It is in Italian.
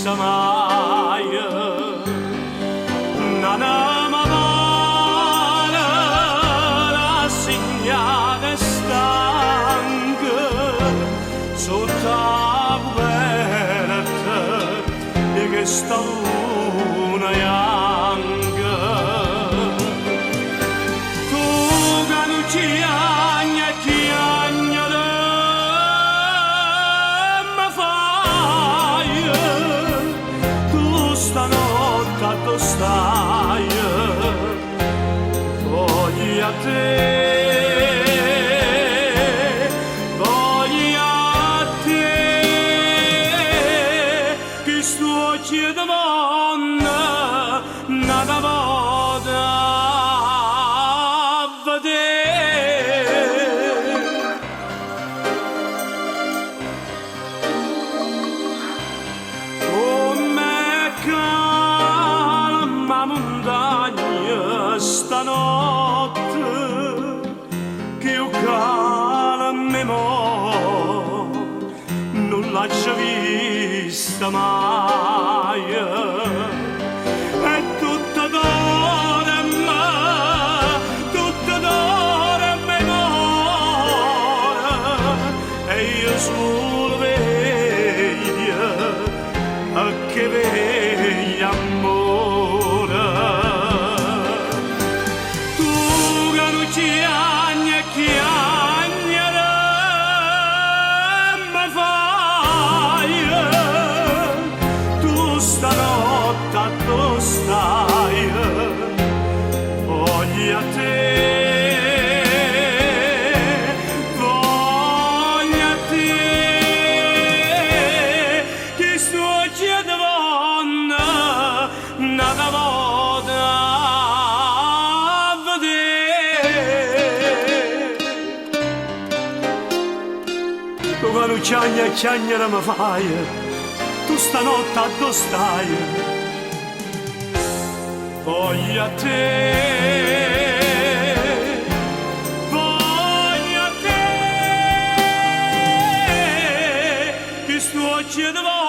vista mai. Nana mamara rassegnata e stanca sotto la coperta di questa luna bianca. Tu che non ci agna chiagnare mi fai, tu stanotte dove stai? Voglio a te, voglio a te, che sto chiedendo nada vada a vedere. Come calma montagna stanotte, che io calma mo non l'ho già vista mai. È tutta d'ora ma tutta d'ora memoria, e io solo veglio a che veglia amore. Tu che non ci agna chiagnare mi fai, tu stanotte dove stai? Voglio a te, voglio a te, che sto chiedendo nada vada a vedere. Tu che non ci agna chiagnare mi fai, tu stanotte dove stai? Voglio a te, voglio a te, che sto chiedendo